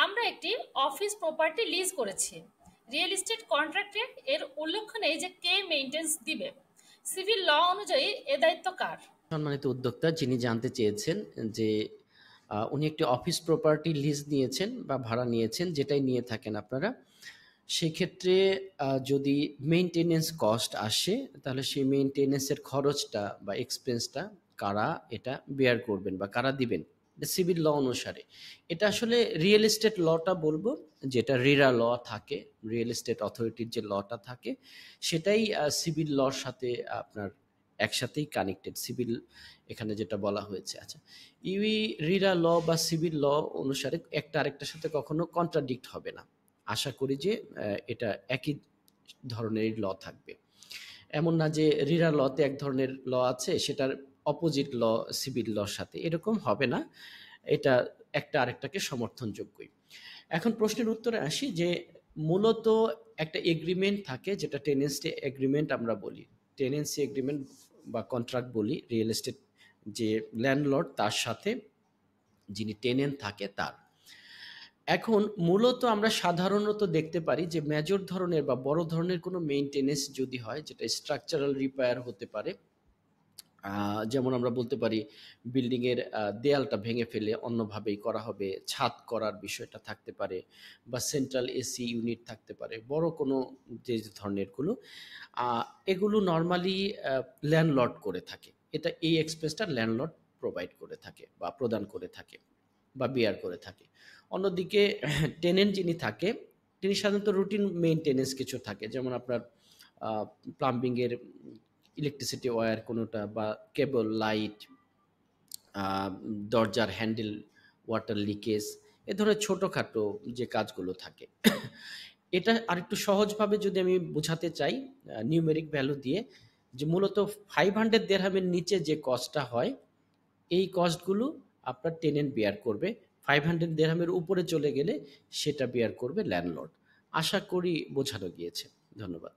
আমরা একটি office property lease করেছি। রিয়েল এস্টেট কন্ট্রাক্টে এর উল্লেখ নেই যে কে মেইনটেন্স দিবে। সিভিল ল অনুযায়ী এ দায়িত্ব কার? সম্মানিত উদ্যোক্তা যিনি জানতে চেয়েছেন যে উনি একটি অফিস প্রপার্টি লিজ নিয়েছেন বা ভাড়া নিয়েছেন, যেটাই নিয়ে থাকেন আপনারা, সেক্ষেত্রে যদি মেইনটেনেন্স কস্ট আসে তাহলে সেই মেইনটেনেন্সের খরচটা বা এক্সপেন্সটা কারা এটা বেয়ার করবেন বা কারা দিবেন সিভিল ল অনুসারে। এটা আসলে রিয়েল এস্টেট লটা বলবো, যেটা রিরা ল থাকে, রিয়েল এস্টেট অথরিটির যে লটা থাকে সেটাই সিভিল লর সাথে আপনার একসাথেই কানেক্টেড। সিভিল এখানে যেটা বলা হয়েছে, আচ্ছা, ইউই রিরা ল বা সিভিল ল অনুসারে একটা আরেকটার সাথে কখনো কন্ট্রাডিক্ট হবে না। আশা করি যে এটা একই ধরনের ল থাকবে। এমন না যে রিরা লতে এক ধরনের ল আছে সেটার অপোজিট ল সিভিল লর সাথে, এরকম হবে না। এটা একটা আরেকটাকে সমর্থনযোগ্যই। এখন প্রশ্নের উত্তরে আসি যে মূলত একটা এগ্রিমেন্ট থাকে যেটা টেনেন্সি এগ্রিমেন্ট আমরা বলি, টেনেন্সি এগ্রিমেন্ট বা কন্ট্রাক্ট বলি রিয়েল এস্টেট যে ল্যান্ডলর্ড তার সাথে যিনি টেনেন্ট থাকে তার। এখন মূলত আমরা সাধারণত দেখতে পারি যে মেজর ধরনের বা বড় ধরনের কোনো মেইনটেনেন্স যদি হয়, যেটা স্ট্রাকচারাল রিপেয়ার হতে পারে, যেমন আমরা বলতে পারি বিল্ডিংয়ের দেয়ালটা ভেঙে ফেলে অন্যভাবেই করা হবে, ছাদ করার বিষয়টা থাকতে পারে, বা সেন্ট্রাল এসি ইউনিট থাকতে পারে, বড় কোনো যে ধরনেরগুলো, এগুলো নর্মালি ল্যান্ডলর্ড করে থাকে। এটা এই এক্সপেন্সটা ল্যান্ডলর্ড প্রোভাইড করে থাকে বা প্রদান করে থাকে বা বিয়ার করে থাকে। অন্যদিকে টেনেন্ট যিনি থাকে তিনি সাধারণত রুটিন মেইনটেনেন্স কিছু থাকে, যেমন আপনার প্লাম্বিংয়ের ইলেকট্রিসিটি ওয়্যার কোনোটা বা কেবল লাইট, দরজার হ্যান্ডেল, ওয়াটার লিকেজ, এ ধরনের ছোটোখাটো যে কাজগুলো থাকে। এটা আরেকটু সহজভাবে যদি আমি বোঝাতে চাই নিউমেরিক ভ্যালু দিয়ে, যে মূলত 500 দেড়হামের নিচে যে কস্টটা হয় এই কস্টগুলো আপনার টেনেন্ট বেয়ার করবে। 500 দেড়হামের উপরে চলে গেলে সেটা বেয়ার করবে ল্যান্ডলর্ড। আশা করি বোঝানো গিয়েছে। ধন্যবাদ।